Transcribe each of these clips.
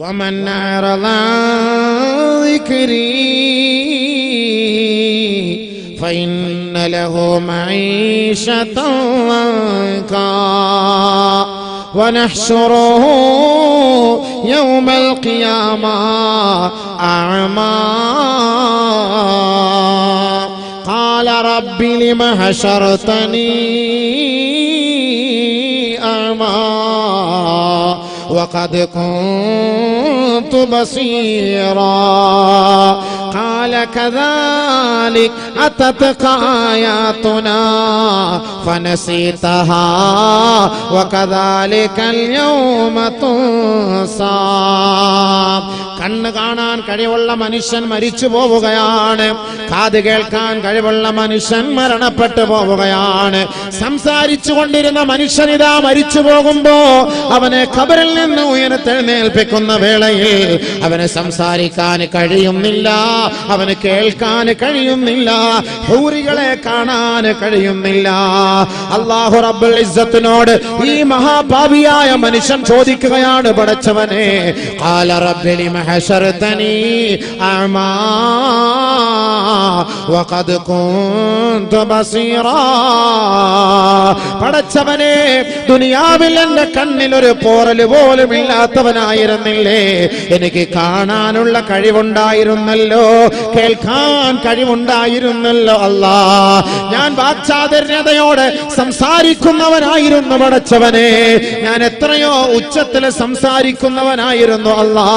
വമൻ അറള ദിക്രി ഫഇന്ന ലഹു മഈശതൻ വൻകാ വനഹ്ശുറുഹു യൗമൽ ഖിയാമ അഅമാ ഖാല റബ്ബി ലിമ ഹശർതനീ അഅമാ وقد كنت بصيرا قال كذلك أتتك آياتنا فنسيتها وكذلك اليوم تنسى. കണ്ണ് കാണാൻ കഴിവുള്ള മനുഷ്യൻ മരിച്ചു പോവുകയാണ്, കാത് കേൾക്കാൻ കഴിവുള്ള മനുഷ്യൻ മരണപ്പെട്ടു പോവുകയാണ്. സംസാരിച്ചു കൊണ്ടിരുന്ന മനുഷ്യൻ ഇതാ മരിച്ചു പോകുമ്പോ അവനെ ഖബറിൽ നിന്ന് ഉയർത്തെഴുന്നേൽപ്പിക്കുന്ന വേളയിൽ അവന് സംസാരിക്കാൻ കഴിയുന്നില്ല, അവന് കേൾക്കാൻ കഴിയുന്നില്ല, ഹൂറികളെ കാണാൻ കഴിയുന്നില്ല. അല്ലാഹു റബ്ബുൽ ഇസ്സത്തിനോട് ഈ മഹാപാപിയായ മനുഷ്യൻ ചോദിക്കുകയാണ്, പടച്ചവനെ ഖാല റബ്ബി ലിമ ഹശർതനീ അഅമാ വഖദ് കുൻതു ബസീറാ. പടച്ചവനെ, ദുനിയാവിൽ എന്റെ കണ്ണിൽ ഒരു പോറൽ പോലും ഇല്ലാത്തവനായിരുന്നില്ലേ? എനിക്ക് കാണാനുള്ള കഴിവുണ്ടായിരുന്നല്ലോ, കേൾക്കാൻ കഴിവുണ്ടായിരുന്നല്ലോ. അല്ലാ, ഞാൻ വാക്ചാതുര്യതയോടെ സംസാരിക്കുന്നവനായിരുന്നു പടച്ചവനെ, ഞാൻ എത്രയോ ഉച്ചത്തിൽ സംസാരിക്കുന്നവനായിരുന്നു. അല്ലാ,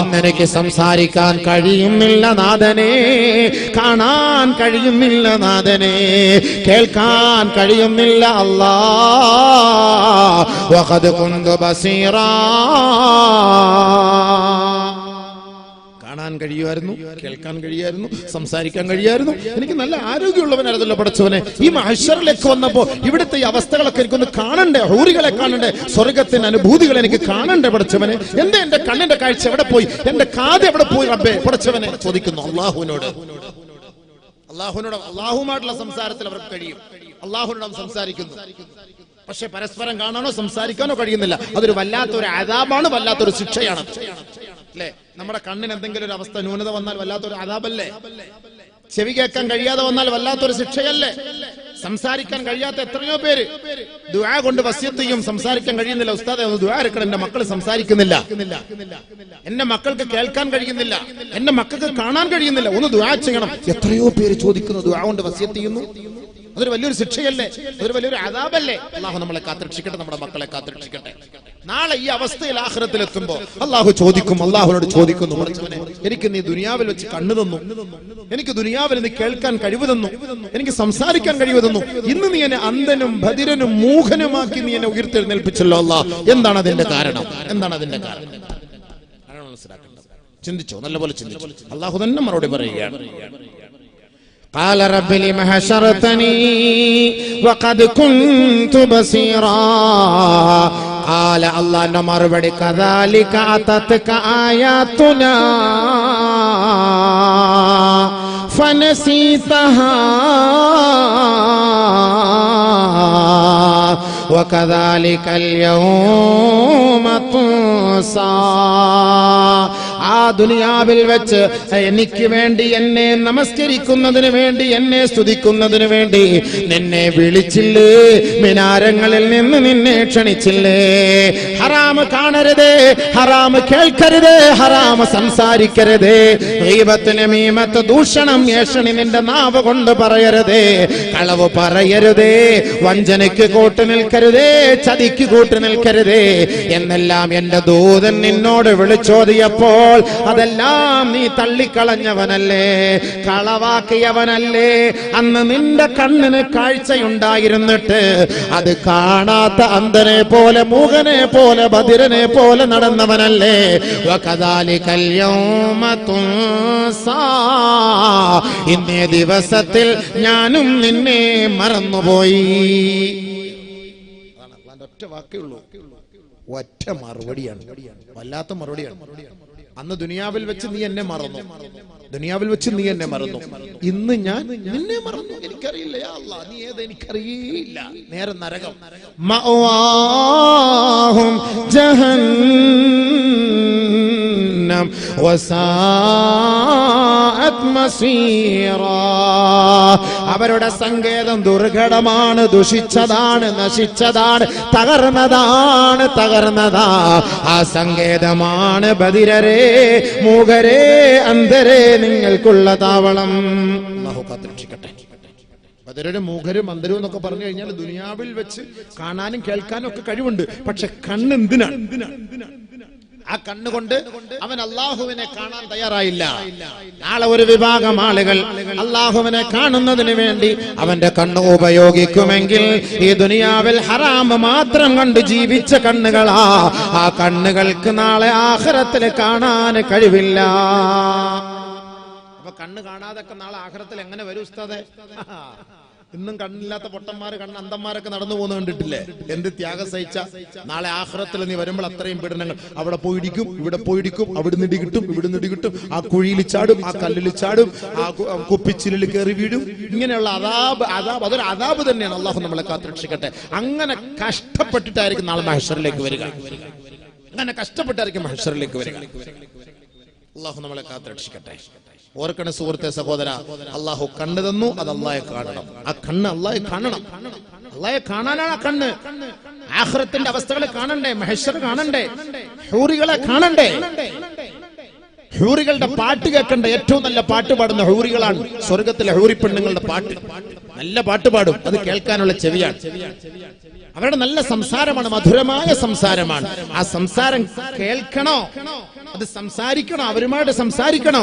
ഇന്നെനിക്ക് സംസാരിക്കാൻ കഴിയുന്നില്ല നാഥനെ, കാണാൻ കഴിയുന്നില്ല നാഥനെ, കേൾക്കാൻ കഴിയുന്നില്ല. അല്ലാ, വഖദ് കുന്തു ബസീറാ. കാണാൻ കഴിയുമായിരുന്നു, കേൾക്കാൻ കഴിയുമായിരുന്നു, സംസാരിക്കാൻ കഴിയുമായിരുന്നു, എനിക്ക് നല്ല ആരോഗ്യമുള്ളവനായിരുന്നല്ലോ പടച്ചവനെ. ഈ മഹ്ശറിലേക്ക് വന്നപ്പോ ഇവിടുത്തെ ഈ അവസ്ഥകളൊക്കെ എനിക്കൊന്ന് കാണണ്ടേ, ഹൂറികളെ കാണണ്ടേ, സ്വർഗത്തിന്റെ അനുഭൂതികൾ എനിക്ക് കാണണ്ടേ പടച്ചവനെ. എന്റെ കണ്ണിന്റെ കാഴ്ച എവിടെ പോയി, എന്റെ കാത് എവിടെ പോയി റബ്ബേ പടച്ചവനെ ചോദിക്കുന്നു അള്ളാഹുവിനോട്. അള്ളാഹുമായിട്ടുള്ള സംസാരത്തിൽ അവർക്ക് കഴിയും, അള്ളാഹുവിനോട് സംസാരിക്കുന്നു. പക്ഷെ പരസ്പരം കാണാനോ സംസാരിക്കാനോ കഴിയുന്നില്ല. അതൊരു വല്ലാത്തൊരു അദാബാണ്, വല്ലാത്തൊരു ശിക്ഷയാണ് അല്ലേ? നമ്മുടെ കണ്ണിന് എന്തെങ്കിലും ഒരു അവസ്ഥ ന്യൂനത വന്നാൽ വല്ലാത്തൊരു അദാബല്ലേ? ചെവി കേൾക്കാൻ കഴിയാതെ വന്നാൽ വല്ലാത്തൊരു ശിക്ഷയല്ലേ? സംസാരിക്കാൻ കഴിയാത്ത എത്രയോ പേര് ദുആ കൊണ്ട് വസിയത്ത് ചെയ്യും, സംസാരിക്കാൻ കഴിയുന്നില്ല. ഉസ്താദേ ഒന്ന് ദുആ എടുക്കണം, എന്റെ മക്കൾ സംസാരിക്കുന്നില്ല, എന്റെ മക്കൾക്ക് കേൾക്കാൻ കഴിയുന്നില്ല, എന്റെ മക്കൾക്ക് കാണാൻ കഴിയുന്നില്ല, ഒന്ന് ദുആ ചെയ്യണം. എത്രയോ പേര് ചോദിക്കുന്നു, ദുആ കൊണ്ട് വസിയത്ത് ചെയ്യുന്നു. അതൊരു വലിയൊരു ശിക്ഷയല്ലേ? അതൊരു വലിയൊരു അദാബല്ലേ? അല്ലാഹു നമ്മളെ കാത്തുരക്ഷിക്കട്ടെ, നമ്മുടെ മക്കളെ കാത്തുരക്ഷിക്കട്ടെ. നാളെ ഈ അവസ്ഥയിൽ ആഖിറത്തിൽ എത്തുമ്പോ അല്ലാഹു ചോദിക്കും, അല്ലാഹുവിനോട് ചോദിക്കുന്നു, എനിക്ക് നീ ദുനിയാവിൽ വെച്ച് കണ്ണു തന്നു, എനിക്ക് ദുനിയാവിൽ നീ കേൾക്കാൻ കഴിവ് തന്നു, എനിക്ക് സംസാരിക്കാൻ കഴിവ് തന്നു, ഇന്ന് നീ എന്നെ അന്ധനും ബധിരനും മൂഖനുമാക്കി നീ എന്നെ ഉയർത്തെഴുന്നേൽപ്പിച്ചല്ലോ അല്ലാ. എന്താണ് അതിന്റെ കാരണം? എന്താണ് അതിന്റെ കാരണം? മനസ്സിലാക്കേണ്ടത്. ചിന്തിച്ചോ, നല്ലപോലെ ചിന്തിച്ചോ. അല്ലാഹു തന്നെ മറുപടി പറയുകയാണ്. قال رب لم حشرتني وقد كنت بصيرا. قال الله മറുപടി كذلك أتتك آياتنا فنسيتها وكذلك اليوم تنسى. ആ ദുനിയാവിൽ വെച്ച് എനിക്ക് വേണ്ടി, എന്നെ നമസ്കരിക്കുന്നതിന് വേണ്ടി, എന്നെ സ്തുതിക്കുന്നതിന് വേണ്ടി നിന്നെ വിളിച്ചില്ലേ, മിനാരങ്ങളിൽ നിന്ന് നിന്നെ ക്ഷണിച്ചില്ലേ. ഹറാമ് കാണരുതേ, ഹറാമ് കേൾക്കരുതേ, ഹറാമ് സംസാരിക്കരുതേ, ഗീബത്ത്, നമീമത്ത്, ദൂഷണം, ഏഷണി നിന്റെ നാവ് കൊണ്ട് പറയരുതേ, കളവ് പറയരുതേ, വഞ്ചനയ്ക്ക് കൂട്ടു നിൽക്കരുതേ, ചതിക്ക് കൂട്ടു നിൽക്കരുതേ എന്നെല്ലാം എന്റെ ദൂതൻ നിന്നോട് വിളിച്ചോദിയപ്പോൾ അതെല്ലാം നീ തള്ളിക്കളഞ്ഞവനല്ലേ, കളവാക്കിയവനല്ലേ. അന്ന് നിന്റെ കണ്ണിന് കാഴ്ചയുണ്ടായിരുന്നിട്ട് അത് കാണാത്ത അന്ധനെ പോലെ, മൂകനെ പോലെ, ബധിരനെ പോലെ നടന്നവനല്ലേ. വകദാലികൽ യൗമ തുൻസാ. ഇന്നേ ദിവസത്തിൽ ഞാനും നിന്നെ മറന്നുപോയി. ഒറ്റ വാക്കേ ഉള്ളൂ, ഒറ്റ മറുപടിയാണ്, വല്ലാത്ത മറുപടിയാണ്. അന്ന് ദുനിയാവിൽ വെച്ച് നീ എന്നെ മറന്നു, ദുനിയാവിൽ വെച്ച് നീ എന്നെ മറന്നു, ഇന്ന് ഞാൻ നിന്നെ മറന്നു. എനിക്കറിയില്ല യാ അല്ലാഹ്, നീ ഏത് എനിക്കറിയില്ല. നേരെ നരകം. മഅവാഹും ജഹന്നം വസാഅത് മസീറാ. അവരുടെ സങ്കേതം ദുർഘടമാണ്, ദുഷിച്ചതാണ്, നശിച്ചതാണ്, തകർന്നതാ. ആ സങ്കേതമാണ് ബദിരരേ, മൂകരേ, അന്ധരേ നിങ്ങൾക്കുള്ള താവളം. അല്ലാഹു കാത്തുരക്ഷിക്കട്ടെ. ബദിരരും മൂകരും അന്ധരും എന്നൊക്കെ പറഞ്ഞു കഴിഞ്ഞാൽ ദുനിയാവിൽ വെച്ച് കാണാനും കേൾക്കാനും ഒക്കെ കഴിവുണ്ട്. പക്ഷെ കണ്ണ് എന്തിനാണ്? ആ കണ്ണുകൊണ്ട് അവൻ അള്ളാഹുവിനെ കാണാൻ തയ്യാറായില്ല. നാളെ ഒരു വിഭാഗം ആളുകൾ അള്ളാഹുവിനെ കാണുന്നതിന് വേണ്ടി അവന്റെ കണ്ണ് ഉപയോഗിക്കുമെങ്കിൽ ഈ ദുനിയാവിൽ ഹറാം മാത്രം കണ്ട് ജീവിച്ച കണ്ണുകളാ. ആ കണ്ണുകൾക്ക് നാളെ ആഖിറത്തിൽ കാണാൻ കഴിവില്ല. അപ്പൊ കണ്ണ് കാണാതൊക്കെ നാളെ ആഖിറത്തിൽ എങ്ങനെ വരും ഉസ്താദേ? ഇന്നും കണ്ണില്ലാത്ത പൊട്ടന്മാര്, അന്ധന്മാരൊക്കെ നടന്നു പോകുന്ന കണ്ടിട്ടില്ലേ? എന്ത് ത്യാഗം സഹിച്ച. നാളെ ആഖിറത്തിൽ നീ വരുമ്പോൾ അത്രയും പീഡനങ്ങൾ. അവിടെ പോയിടിക്കും, ഇവിടെ പോയിടിക്കും, അവിടുന്ന് ഇടി കിട്ടും, ഇവിടുന്ന് ഇടി കിട്ടും, ആ കുഴിയിൽ ചാടും, ആ കല്ലിൽ ചാടും, ആ കുപ്പിച്ചിലിൽ കയറി വീടും. ഇങ്ങനെയുള്ള അതൊരു അദാബ് തന്നെയാണ്. അള്ളാഹു നമ്മളെ കാത്തുരക്ഷിക്കട്ടെ. അങ്ങനെ കഷ്ടപ്പെട്ടിട്ടായിരിക്കും നാളെ മഹ്ശറിലേക്ക് വരിക. അങ്ങനെ കഷ്ടപ്പെട്ടായിരിക്കും മഹ്ശറിലേക്ക് വരിക. അള്ളാഹു നമ്മളെ കാത്തുരക്ഷിക്കട്ടെ. ഓർക്കണ സുഹൃത്തെ, സഹോദര, അള്ളാഹു കണ്ണ് തന്നു, അത് അള്ളാഹെ കാണണം. ആ കണ്ണ് അള്ളാഹെ കാണണം. അള്ളാഹെ കാണാനാണ് ആ കണ്ണ്. ആഖിറത്തിന്റെ അവസ്ഥകൾ കാണണ്ടേ, മഹ്ശർ കാണണ്ടേ, ഹൂറികളെ കാണണ്ടേ, ഹൂറികളുടെ പാട്ട് കേൾക്കണ്ടേ. ഏറ്റവും നല്ല പാട്ട് പാടുന്ന ഹൂറികളാണ് സ്വർഗത്തിലെ ഹൂറി പെണ്ണുങ്ങളുടെ പാട്ട്. നല്ല പാട്ട് പാടും, അത് കേൾക്കാനുള്ള ചെവിയാണ്. അവരുടെ നല്ല സംസാരമാണ്, മധുരമായ സംസാരമാണ്. ആ സംസാരം കേൾക്കണോ, അത് സംസാരിക്കണോ, അവരുമായിട്ട് സംസാരിക്കണോ?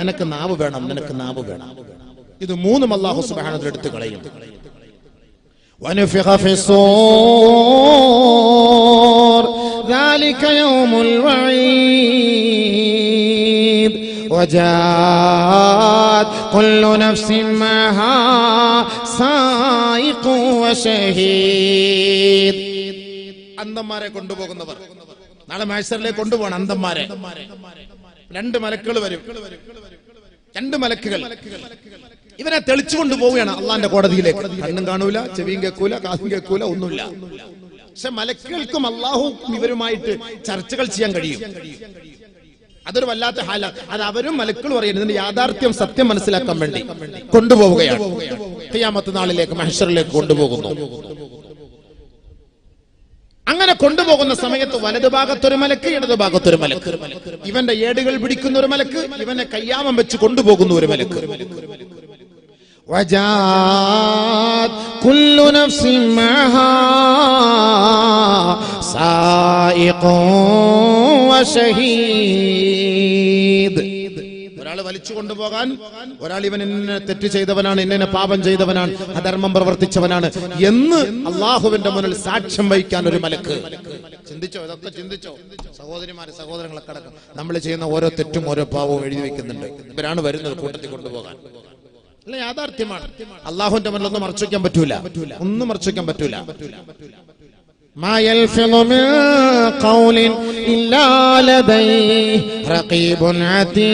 നിനക്ക് നാവ് വേണം, നിനക്ക് നാവ് വേണം. ഇത് മൂന്നും അല്ലാഹു സുബ്ഹാനഹു വ തആല എടുത്തു കളയും. വനഫിഖ ഫിസ്സൂർ ذلك يوم الوعيد وجاءت كل نفس معها سائق وشهيد. അന്ധന്മാരെ കൊണ്ടുപോകുന്നവർ നാളെ മഹ്ശറിലേക്ക് കൊണ്ടുപോകണം. അന്ധന്മാരെ രണ്ട് മലക്കുകൾ വരും. രണ്ട് മലക്കുകൾ ഇവനെ തെളിച്ചു കൊണ്ടുപോവുകയാണ് അള്ളാന്റെ കോടതിയിലേക്ക്. കണ്ണും കാണൂല, ചെവിയും കേൾക്കൂല, കാതും കേൾക്കൂല, ഒന്നുമില്ല. പക്ഷെ മലക്കുകൾക്കും അള്ളാഹും ഇവരുമായിട്ട് ചർച്ചകൾ ചെയ്യാൻ കഴിയും. അതൊരു വല്ലാത്ത ഹാലാണ്. അത് അവരും മലക്കുകളും അറിയുന്നത്. ഇതിന്റെ യാഥാർത്ഥ്യം, സത്യം മനസ്സിലാക്കാൻ വേണ്ടി കൊണ്ടുപോവുകയാണ്. ഖിയാമത്ത് നാളിലേക്ക്, മഹ്ശറിലേക്ക് കൊണ്ടുപോകുന്നു. അങ്ങനെ കൊണ്ടുപോകുന്ന സമയത്ത് വലതുഭാഗത്തൊരു മലക്ക്, ഇടതുഭാഗത്തൊരു മലക്ക്. ഇവന്റെ ഏടുകൾ പിടിക്കുന്ന ഒരു മലക്ക്, ഇവനെ കയ്യാമം വെച്ച് കൊണ്ടുപോകുന്ന ഒരു മലക്ക്. وجاءت كل نفس معها سائق وشهيد. ഒരാൾ വലിച്ചു കൊണ്ടുപോകാൻ, ഒരാൾ ഇവൻ ഇന്നെ തെറ്റ് ചെയ്തവനാണ്, ഇന്നെ പാപം ചെയ്തവനാണ്, അധർമ്മം പ്രവർത്തിച്ചവനാണ് എന്ന് അള്ളാഹുവിന്റെ മുന്നിൽ സാക്ഷ്യം വഹിക്കാൻ ഒരു മലക്ക്. ചിന്തിച്ചോ? ഇതൊക്കെ ചിന്തിച്ചോ? സഹോദരിമാരെ, സഹോദരങ്ങളൊക്കെ അടക്കം നമ്മൾ ചെയ്യുന്ന ഓരോ തെറ്റും ഓരോ പാവവും എഴുതി വെക്കുന്നുണ്ട്. ഇവരാണ് വരുന്നത് കൂട്ടത്തിൽ കൊണ്ടുപോകാൻ. അല്ല, യാഥാർത്ഥ്യമാണ്. അള്ളാഹുവിന്റെ മുന്നിൽ ഒന്നും മറച്ചു വയ്ക്കാൻ പറ്റൂല, ഒന്നും മറച്ചു വയ്ക്കാൻ പറ്റൂല. ما يلفظ من قول إلا لديه رقيب عتيد.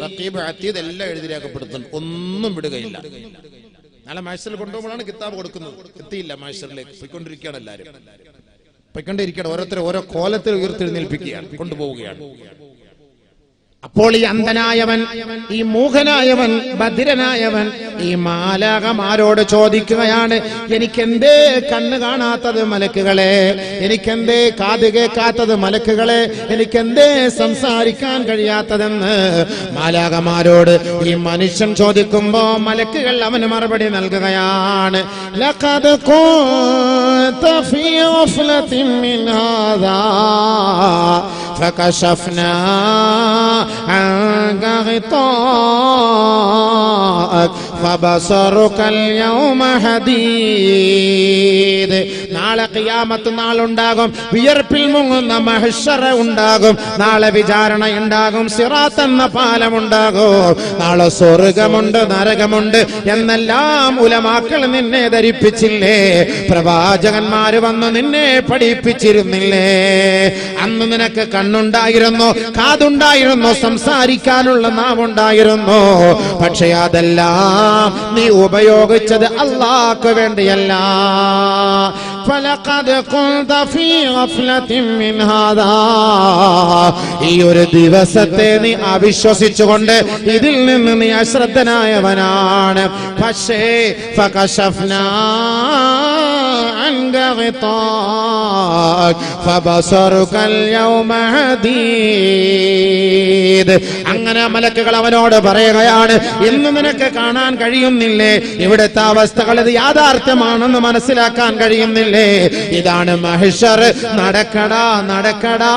റഖീബ് അതീദ് എല്ലാം എഴുതി രേഖപ്പെടുത്തുന്നു, ഒന്നും വിടുകയില്ല. നാളെ മഹ്ശറിൽ കൊണ്ടുപോകുമ്പോഴാണ് കിതാബ് കൊടുക്കുന്നത്. എത്തിയില്ല, മഹ്ശറിലേക്ക് പോയിക്കൊണ്ടിരിക്കുകയാണ്. എല്ലാവരും പോയിക്കൊണ്ടിരിക്കുകയാണ്. ഓരോരുത്തരും ഓരോ കോലത്തിൽ ഉയർത്തെഴുന്നേൽപ്പിക്കുകയാണ്, കൊണ്ടുപോവുകയാണ്. അപ്പോൾ ഈ അന്ധനായവൻ, ഈ മൂകനായവൻ, ബധിരനായവൻ ഈ മാലാഖമാരോട് ചോദിക്കുകയാണ്, എനിക്കെന്തേ കണ്ണ് കാണാത്തത് മലക്കുകളെ, എനിക്കെന്തേ കാത് കേൾക്കാത്തത് മലക്കുകളെ, എനിക്കെന്തേ സംസാരിക്കാൻ കഴിയാത്തതെന്ന് മാലാഖമാരോട് ഈ മനുഷ്യൻ ചോദിക്കുമ്പോ മലക്കുകൾ അവന് മറുപടി നൽകുകയാണ്. ലഖദ് കുൻത ഫീ ഗഫ്ലത്തിൻ മിൻ ഹാദാ ഫകശഫ്നാ عنك غطاءك فبصرك اليوم حديد. നാളെ ഖിയാമത്ത് നാളുണ്ടാകും, വിയർപ്പിൽ മുങ്ങുന്ന മഹ്ശറ ഉണ്ടാകും, നാളെ വിചാരണ ഉണ്ടാകും, സിറാത്ത് എന്ന പാലമുണ്ടാകും, നാളെ സ്വർഗമുണ്ട്, നരകമുണ്ട് എന്നെല്ലാം ഉലമാക്കൾ നിന്നെ ധരിപ്പിച്ചില്ലേ? പ്രവാചകന്മാര് വന്ന് നിന്നെ പഠിപ്പിച്ചിരുന്നില്ലേ? അന്ന് നിനക്ക് കണ്ണുണ്ടായിരുന്നു, കാതുണ്ടായിരുന്നു, സംസാരിക്കാനുള്ള നാവുണ്ടായിരുന്നു. പക്ഷെ അതെല്ലാം നീ ഉപയോഗിച്ചത് അല്ലാഹ്ക്ക് വേണ്ടിയല്ല. ഫലഖദ് ഖുൽത ഫീ ഗഫ്ലത്തിൻ മിൻ ഹാദാ, ഈ ഒരു ദിവസത്തെ നീ അവിശ്വസിച്ചുകൊണ്ട് ഇതിൽ നിന്ന് നീ അശ്രദ്ധനായവനാണ്. പക്ഷേ ഫകശഫ്നാ അൻക ഗിതാഅക് ഫബസറുകൽ യൗമ ഹദീദ്. അങ്ങനെ മലക്കുകൾ അവനോട് പറയുകയാണ്, ഇന്ന് നിനക്ക് കാണാൻ കഴിയുന്നില്ലേ? ഇവിടുത്തെ അവസ്ഥകൾ ഇത് യാഥാർത്ഥ്യമാണെന്ന് മനസ്സിലാക്കാൻ കഴിയുന്നില്ലേ? ഇതാണ് മഹ്ശർ. നടക്കടാ നടക്കടാ,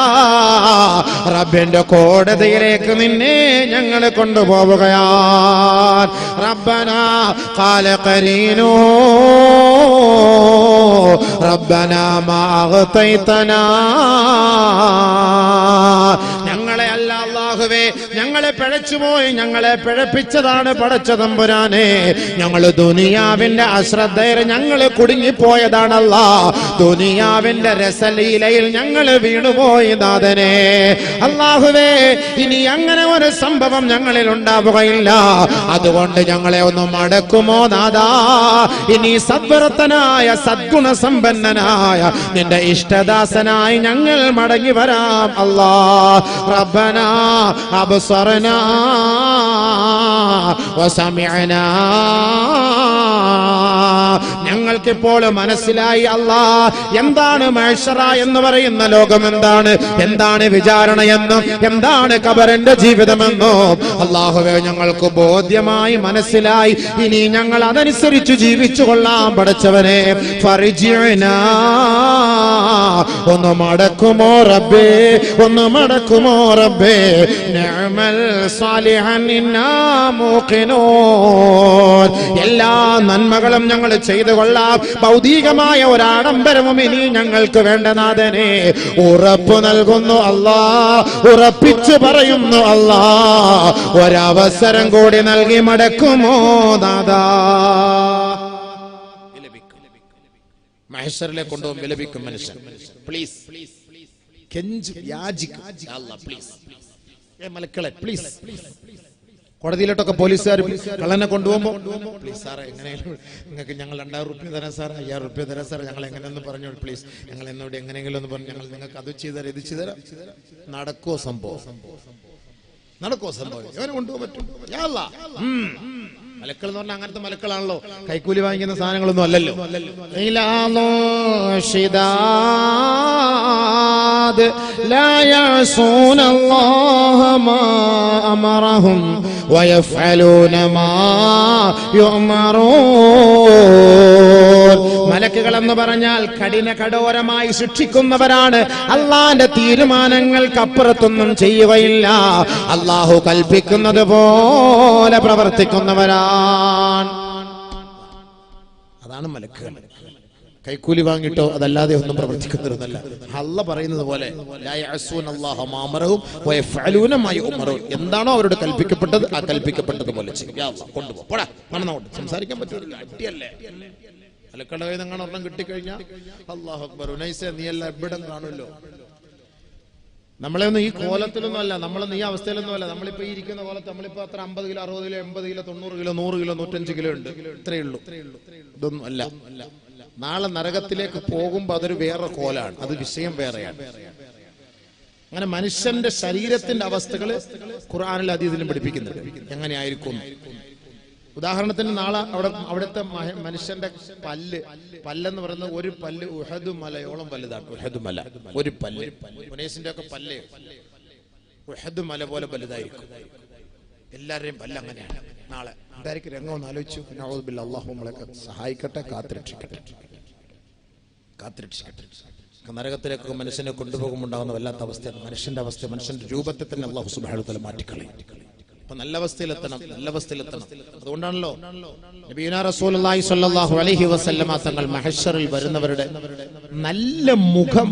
റബ്ബിന്റെ കോടതിയിലേക്ക് നിന്നെ ഞങ്ങൾ കൊണ്ടുപോവുകയാണ്. റബ്ബനാ ഖാല ഖരീനു റബ്ബനാ മാ അഗ്തൈതനാ, ഞങ്ങളെ അല്ല അല്ലാഹുവേ, ഞങ്ങളെ പിഴച്ചുപോയി, ഞങ്ങളെ പിഴപ്പിച്ചതാണ് പടച്ച തമ്പുരാനെ. ഞങ്ങൾ ദുനിയാവിന്റെ അശ്രദ്ധയിൽ ഞങ്ങൾ കുടുങ്ങിപ്പോയതാണല്ലാ, ദുനിയാവിന്റെ രസലീലയിൽ ഞങ്ങൾ വീണുപോയി നാഥനെ. അല്ലാഹുവേ, ഇനി അങ്ങനെ ഒരു സംഭവം ഞങ്ങളിൽ ഉണ്ടാവുകയില്ല. അതുകൊണ്ട് ഞങ്ങളെ ഒന്ന് മടക്കുമോ നാഥാ? ഇനി സദ്വരത്തനായ സദ്ഗുണസമ്പന്നനായ നിന്റെ ഇഷ്ടദാസനായി ഞങ്ങൾ മടങ്ങി വരാം. അല്ലാ റബ്ബനാ അബ്സറനാ വസമിഅനാ, ഞങ്ങൾക്കിപ്പോൾ മനസ്സിലായി അല്ലാ, എന്താണ് മഹ്ശറ എന്ന് പറയുന്ന ലോകം, എന്താണ് വിചാരണയെന്നും എന്താണ് ഖബറിന്റെ ജീവിതമെന്നും അല്ലാഹുവേ ഞങ്ങൾക്ക് ബോധ്യമായി മനസ്സിലായി. ഇനി ഞങ്ങൾ അതനുസരിച്ച് ജീവിച്ചു കൊള്ളാം പടച്ചവനെ. ഫർജിഅനാ, ഒന്ന് മടക്കുമോ റബ്ബേ, ഒന്ന് മടക്കുമോ റബ്ബേ. നിഅമൽ സാലിഹൻ ഇന്നാ മൂഖിനൂൻ, എല്ലാ നന്മകളും ഞങ്ങൾ ചെയ്തു കൊള്ളാം. ഭൗതികമായ ഒരാഡംബരവും ഇനി ഞങ്ങൾക്ക് വേണ്ട നാഥനെ. ഉറപ്പ് നൽകുന്നു അല്ലാ, ഉറപ്പിച്ചു പറയുന്നു അല്ലാ, ഒരവസരം കൂടി നൽകി മടക്കുമോ നാഥാ? മഹ്ശറിലേക്ക് കൊണ്ടുപോകും, വിലപിക്കും മനുഷ്യൻ. Please മലക്കളെ please. കോടതിയിലോട്ടൊക്കെ പോലീസുകാർ കള്ളനെ കൊണ്ടുപോകുമ്പോ പ്ലീസ് സാറേ, എങ്ങനെയെങ്കിലും നിങ്ങൾക്ക് ഞങ്ങൾ 2000 റുപ്യ തരാം സാർ, 5000 റുപ്യ തരാം സാർ, ഞങ്ങൾ എങ്ങനെയെന്ന് പറഞ്ഞു പ്ലീസ്, ഞങ്ങൾ എന്നോട് എങ്ങനെയെങ്കിലും ഒന്ന് പറഞ്ഞു, ഞങ്ങൾ നിങ്ങൾക്ക് അത് ചെയ്തുതരാം ഇത് ചെയ്തുതരാം. നടക്കോ സംഭവം? ഇവനെ കൊണ്ടുപോകാൻ പറ്റും? മലക്കൾ എന്ന് പറഞ്ഞാൽ അങ്ങനത്തെ മലക്കളാണല്ലോ, കൈക്കൂലി വാങ്ങിക്കുന്ന സാധനങ്ങളൊന്നും അല്ലല്ലോ. ലാ യഅസൂന അല്ലാഹ മാ അമറഹും വയഫ്അലൂന മാ യുഅമറൂൻ. മലക്കുകൾ എന്ന് പറഞ്ഞാൽ കഠോരമായി ശിക്ഷിക്കുന്നവരാണ്. അള്ളാന്റെ തീരുമാനങ്ങൾക്കപ്പുറത്തൊന്നും ചെയ്യുകയില്ല. അള്ളാഹു കൽപ്പിക്കുന്നത് പോലെ പ്രവർത്തിക്കുന്നവരാണ്. അതാണ് മലക്കുകൾ. കൈക്കൂലി വാങ്ങിട്ടോ അതല്ലാതെ ഒന്നും പ്രവർത്തിക്കുന്നവരൊന്നല്ല. അല്ലാഹ് പറയുന്നത് പോലെ ലാ യഅസൂന അല്ലാഹ മാ അമറഹും വയഫ്അലൂന മാ യുഅമറൂൻ. എന്താണോ അവരോട് കൽപ്പിക്കപ്പെട്ടത് ആ കൽപ്പിക്കപ്പെട്ടതുപോലെ ചെയ്യും. യാ അല്ലാഹ് കൊണ്ടുപോ, പോടാ, മണന്നോട്ട് സംസാരിക്കാൻ പറ്റില്ല, അടിയല്ലേ. മലക്കളുടെ കയ്യിൽ നിന്ന് ഒരെണ്ണം കിട്ടിക്കഴിഞ്ഞാൽ അല്ലാഹു അക്ബർ, ഉനൈസ നീ എല്ലാം എവിടം കാണുമല്ലോ. നമ്മളെ ഒന്നും ഈ കോലത്തിലൊന്നും അല്ല, നമ്മളൊന്നും ഈ അവസ്ഥയിലൊന്നും അല്ല. നമ്മളിപ്പോ ഈ ഇരിക്കുന്ന കോലത്ത് നമ്മളിപ്പോ അത്ര 50 kilo 60 kilo 80 kilo 90 kilo 100 kilo 105 kilo ഉണ്ട്, ഇത്രയേ ഉള്ളൂ. ഇതൊന്നും അല്ല. നാളെ നരകത്തിലേക്ക് പോകുമ്പോ അതൊരു വേറെ കോലാണ്, അത് വിഷയം വേറെയാണ്. അങ്ങനെ മനുഷ്യന്റെ ശരീരത്തിന്റെ അവസ്ഥകൾ ഖുർആനിൽ അതീതിലും പഠിപ്പിക്കുന്നുണ്ട്, എങ്ങനെയായിരിക്കും. ഉദാഹരണത്തിന് നാളെ അവിടുത്തെ മനുഷ്യന്റെ പല്ലെന്ന് പറയുന്നത് ഒരു പല്ല് ഉഹദ് മലയോളം വലുതാണ്. ഉഹദ് മല ഒരു പല്ല്, മുനേസിന്റെ ഒക്കെ പല്ല് ഉഹദ് മല പോലെ വലുതായിരിക്കും. എല്ലാവരുടെയും പല്ല് അങ്ങനെയാണ്. നാളെ എന്തായിരിക്കും രംഗം ഒന്ന് ആലോചിച്ചു. അല്ലാഹു നമ്മളൊക്കെ സഹായിക്കട്ടെ, കാത്തുരക്ഷിക്കട്ടെ. നരകത്തിലേക്ക് മനുഷ്യനെ കൊണ്ടുപോകുമ്പോണ്ടാകുന്ന വല്ലാത്ത അവസ്ഥയാണ് മനുഷ്യന്റെ അവസ്ഥ. മനുഷ്യന്റെ രൂപത്തെ തന്നെ അല്ലാഹു സുബ്ഹാനഹു വ തആല മാറ്റിക്കളയും. അപ്പൊ നല്ല അവസ്ഥയിലെത്തണം. അതുകൊണ്ടാണല്ലോ നബിയുനാ റസൂലുള്ളാഹി സ്വല്ലല്ലാഹു അലൈഹി വസല്ലമ തങ്ങൾ മഹ്ശറിൽ വരുന്നവരുടെ നല്ല മുഖം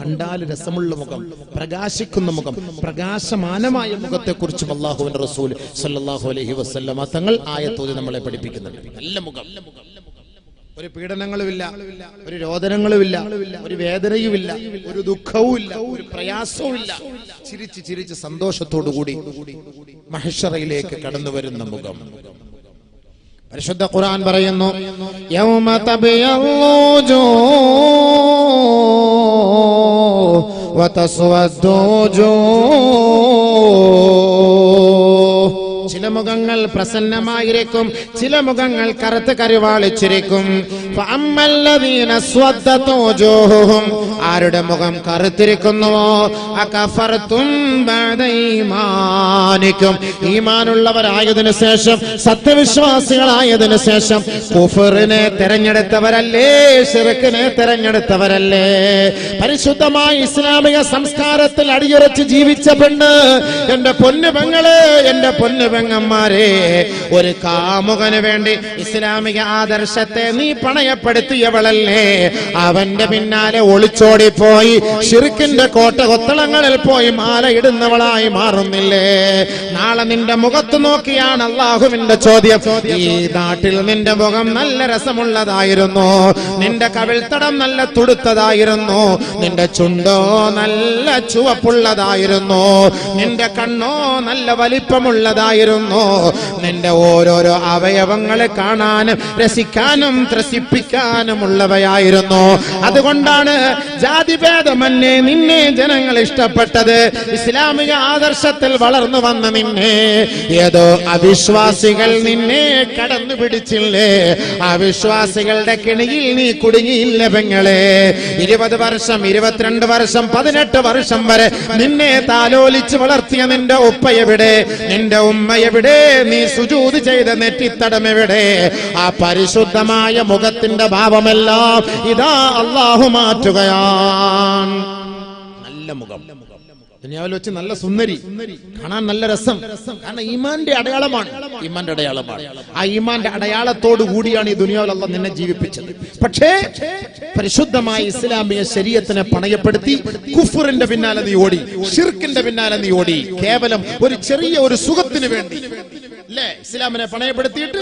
കണ്ടാൽ രസമുള്ള മുഖം, പ്രകാശിക്കുന്ന മുഖം, പ്രകാശമാനമായ മുഖത്തെ കുറിച്ചും അല്ലാഹുവിന്റെ റസൂൽ സ്വല്ലല്ലാഹു അലൈഹി വസല്ലമ തങ്ങൾ ആയത്തോതി നമ്മളെ പഠിപ്പിക്കുന്നുണ്ട്. നല്ല മുഖം, ഒരു പീഡനങ്ങളുമില്ല, ഒരു രോദനങ്ങളുമില്ല, ഒരു വേദനയുമില്ല, ഒരു ദുഃഖവുമില്ല, ഒരു പ്രയാസവുമില്ല. ചിരിച്ച് സന്തോഷത്തോടുകൂടി മഹ്ശറയിലേക്ക് കടന്നു വരുന്ന മുഖം. പരിശുദ്ധ ഖുർആൻ പറയുന്നു, യൗമ തബയല്ലു വതസ്വദ്ദു ചില മുഖങ്ങൾ പ്രസന്നമായിരിക്കും, ചില മുഖങ്ങൾ കറുത്ത് കരുവാളിച്ചിരിക്കും. ആരുടെ മുഖം കറുത്തിരിക്കുന്നുവോ അകഫർതും ബഅദ ഈമാനിക്കും, ഈമാനുള്ളവരായതിനു ശേഷം, സത്യവിശ്വാസികളായതിനു ശേഷം കുഫറിനെ തെരഞ്ഞെടുത്തവരല്ലേ, ശിർക്കിനെ തെരഞ്ഞെടുത്തവരല്ലേ. പരിശുദ്ധമായ ഇസ്ലാമിക സംസ്കാരത്തിൽ അടിയുറച്ച് ജീവിച്ച പെണ്ണ്, എന്റെ പൊന്നു പെങ്ങളെ, എന്റെ പൊന്നു പെങ്ങന്മാരെ, ഒരു കാമുകന് വേണ്ടി ഇസ്ലാമിക ആദർശത്തെ നീ പണയപ്പെടുത്തിയവളല്ലേ, അവന്റെ പിന്നാലെ ഒളിച്ചോടിപ്പോയി ശിർക്കിന്റെ കോട്ടകൊത്തളങ്ങളിൽ പോയി മാലയിടുന്നവളായി മാറുന്നില്ലേ? നാളെ നിന്റെ മുഖത്ത് നോക്കിയാണ് അള്ളാഹുവിന്റെ ചോദ്യം. ഈ നാട്ടിൽ നിന്റെ മുഖം നല്ല രസമുള്ളതായിരുന്നു, നിന്റെ കവിൾത്തടം നല്ല തുടുത്തതായിരുന്നു, നിന്റെ ചുണ്ടോ നല്ല ചുവപ്പുള്ളതായിരുന്നു, നിന്റെ കണ്ണോ നല്ല വലിപ്പമുള്ളതായിരുന്നു, നിന്റെ ഓരോരോ അവയവങ്ങളെ കാണാനും രസിക്കാനും ത്രസിപ്പിക്കാനുമുള്ളവയായിരുന്നു. അതുകൊണ്ടാണ് ജാതിഭേദമന്യേ നിന്നെ ജനങ്ങൾ ഇഷ്ടപ്പെട്ടത്. ഇസ്ലാമിക ആദർശത്തിൽ വളർന്നു വന്ന നിന്നെ ഏതോ അവിശ്വാസികൾ നിന്നെ കടന്നു പിടിച്ചില്ലേ? അവിശ്വാസികളുടെ കിണിയിൽ നീ കുടുങ്ങിയില്ല പെങ്ങളെ. 20 വർഷം, 22 വർഷം, 18 വർഷം വരെ നിന്നെ താലോലിച്ച് വളർത്തിയ നിന്റെ ഉപ്പയെവിടെ? നിന്റെ ഉമ്മയെവിടെ? നീ സുജൂദ് ചെയ്ത നെറ്റിത്തടം എവിടെ? ആ പരിശുദ്ധമായ മുഖത്തിന്റെ ഭാവമെല്ലാം ഇതാ അല്ലാഹു മാറ്റുകയാണ്. നല്ല മുഖം ദുനിയാവിൽ വെച്ച് നല്ല സുന്ദരി, കാണാൻ നല്ല രസം, കാരണം ഈമാന്റെ അടയാളമാണ്, ഈമാന്റെ അടയാളമാണ്. ആ ഈമാന്റെ അടയാളത്തോടു കൂടിയാണ് ഈ ദുനിയാവിൽ അല്ലാഹ് നിന്നെ ജീവിപ്പിച്ചത്. പക്ഷേ പരിശുദ്ധമായ ഇസ്ലാമിക ശരീഅത്തിനെ പണയപ്പെടുത്തി കുഫറിന്റെ പിന്നാലെ നീ ഓടി, ഷിർക്കിന്റെ പിന്നാലെ നീ ഓടി, കേവലം ഒരു ചെറിയ ഒരു സുഖത്തിന് വേണ്ടി അല്ലേ? ഇസ്ലാമിനെ പണയപ്പെടുത്തിയിട്ട്,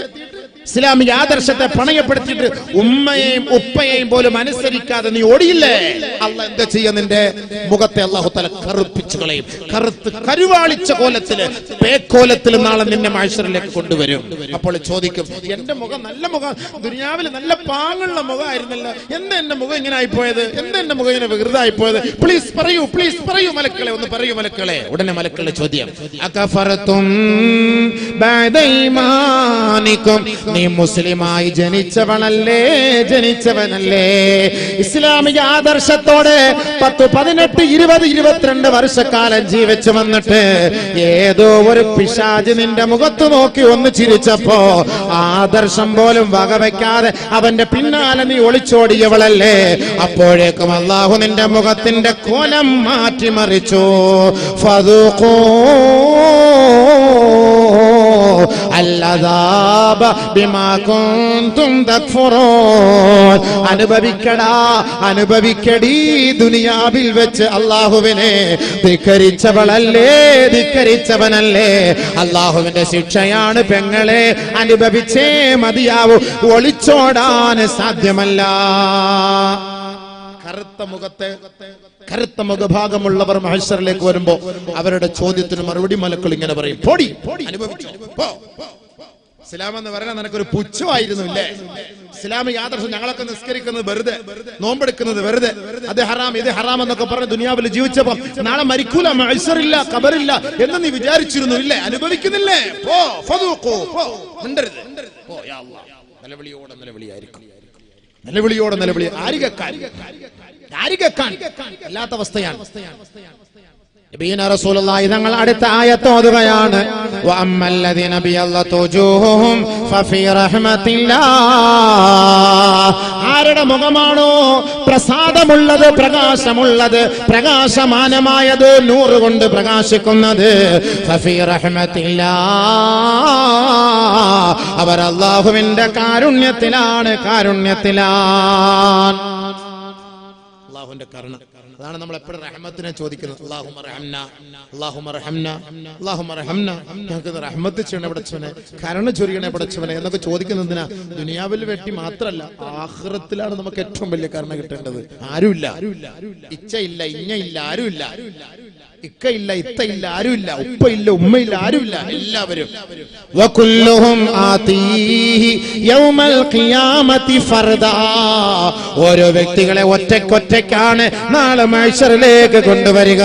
ഇസ്ലാമിക ആദർശത്തെ പണയപ്പെടുത്തിയിട്ട് ഉമ്മയെയും ഉപ്പയെയും പോലും അനുസരിക്കാതെ നീ ഓടിയില്ലേ? അല്ലാഹ് എന്താ ചെയ്യാ? നിന്റെ മുഖത്തെ അല്ലാഹു തആല കറുപ്പിച്ചു കളയും. കറുത്ത് കരുവാളിച്ച കോലത്തില്, പേക്കോലത്തില് നാളെ നിന്നെ മഹ്ശറിലേക്ക് കൊണ്ടുവരും. അപ്പോൾ ചോദിക്കും, എന്റെ മുഖം നല്ല മുഖം, ദുനിയാവിൽ നല്ല പാങ്ങുള്ള മുഖമായിരുന്നല്ലോ, എന്താ എന്റെ മുഖം ഇങ്ങനെ ആയിപ്പോയത്? എന്താ എന്റെ മുഖം ഇങ്ങനെ വികൃതമായിപ്പോയത്? പ്ലീസ് പറയൂ, പ്ലീസ് പറയൂ മലക്കളെ, ഒന്ന് പറയൂ മലക്കളെ. ഉടനെ മലക്കളുടെ ചോദ്യം, അകഫറതും ബഅദ ഈമാനിക്കും, നീ മുസ്ലിമായി ജനിച്ചവനല്ലേ, ജനിച്ചവനല്ലേ? ഇസ്ലാമിക ആദർശത്തോടെ 10, 18, 20, 22 വർഷക്കാലം ജീവിച്ചു വന്നിട്ട് ഏതോ ഒരു പിശാച് നിന്റെ മുഖത്ത് നോക്കി ഒന്ന് ചിരിച്ചപ്പോ ആദർശം പോലും വകവയ്ക്കാതെ അവന്റെ പിന്നാലെ നീ ഒളിച്ചോടിയവളല്ലേ? അപ്പോഴേക്കും അല്ലാഹു നിന്റെ മുഖത്തിന്റെ കോലം മാറ്റിമറിച്ചു. ഫദൂഖൂ അല്ലദാബ ബിമാ കുൻതും തക്ഫുറൂൻ, അനുഭവിക്കടാ, അനുഭവിക്കടി ദുനിയാവിൽ വെച്ച് അല്ലാഹുവിനെ ധിക്കരിച്ചവളല്ലേ, ധിക്കരിച്ചവനല്ലേ? അല്ലാഹുവിന്റെ ശിക്ഷയാണ് പെങ്ങളെ, അനുഭവിച്ചേ മതിയാവൂ, ഒളിച്ചോടാൻ സാധ്യമല്ല. കറുത്ത മുഖഭാഗമുള്ളവർ മഹ്ശറിലേക്ക് വരുമ്പോ അവരുടെ ചോദ്യത്തിന് മറുപടി മലക്കൾ ഇങ്ങനെ പറയും, പോടി, അനുഭവിച്ചോ, പോ. ഇസ്ലാം എന്ന് പറയാൻ നിനക്കൊരു പുച്ഛമായിരുന്നു ഇല്ലേ? ഇസ്ലാമിക ആദർശം ഞങ്ങളൊക്കെ നിസ്കരിക്കുന്നത് വെറുതെ, നോമ്പെടുക്കുന്നത് വെറുതെ, അത് ഹറാം ഇത് ഹറാം എന്നൊക്കെ പറഞ്ഞ് ദുനിയാവിൽ ജീവിച്ചപ്പോ നാളെ മരിക്കൂല, മഹ്ശറില്ല, ഖബറില്ല എന്ന് നീ വിചാരിച്ചിരുന്നു ഇല്ലേ? അനുഭവിക്കുന്നില്ലേ? പോ, ഫദൂഖൂ, പോ, മിണ്ടരുത്, പോ. യാ അല്ലാഹ്, നിലവിളിയോടെ നിലവിളിയായിരിക്കും, നിലവിളിയോടെ നിലവിളി. ആരികക്കാൻ അല്ലാത്ത അവസ്ഥയാണ്. നബിയുനാ റസൂലുള്ളാഹി തങ്ങൾ അടുത്ത ആയത്ത് ഓതുകയാണ്, വഅമ്മല്ലദീന ബിയല്ലതു വജൂഹുഹും ഫഫീ റഹ്മത്തില്ലാഹ്, ആരുടെ മുഖമാണോ പ്രസാദമുള്ളത്, പ്രകാശമുള്ളത്, പ്രകാശമാനമായത്, നൂറ് കൊണ്ട് പ്രകാശിക്കുന്നത്, ഫഫീ റഹ്മത്തില്ലാഹ്, അവർ അല്ലാഹുവിന്റെ കാരുണ്യത്തിലാണ്, കാരുണ്യത്തിലാണ്. അള്ളാഹുവിന്റെ കരുണ. അതാണ് നമ്മൾ എപ്പോഴും റഹ്മത്തിനെ ചോദിക്കുന്നത്. അല്ലാഹുമ്മ റഹംനാ, അല്ലാഹുമ്മ റഹംനാ, അല്ലാഹുമ്മ റഹംനാ. ഞങ്ങൾക്ക് റഹ്മത്ത് ചെയ്യണേ പടച്ചവനെ, കരുണ ചൊരിയണേ പടച്ചവനെ എന്നൊക്കെ ചോദിക്കുന്നതിനാ. ദുനിയാവിൽ വേണ്ടി മാത്രമല്ല, ആഖിറത്തിലാണ് നമുക്ക് ഏറ്റവും വലിയ കരുണ കിട്ടേണ്ടത്. ആരുമില്ല, ഇച്ചയില്ല, ഇഞ്ഞയില്ല, ആരുമില്ല, ഇക്കയില്ല, ഇത്തയില്ല, ആരുമില്ല, ഉപ്പയില്ല, ഉമ്മയില്ല, ആരുമില്ല, എല്ലാവരും. വകുല്ലുഹും ആതീഹി യൗമൽ ഖിയാമത്തി ഫർദാ. ഓരോ വ്യക്തികളെ ഒറ്റയ്ക്കൊറ്റയ്ക്കാണ് നാളെ മഹ്ശറിലേക്ക് കൊണ്ടുവരിക.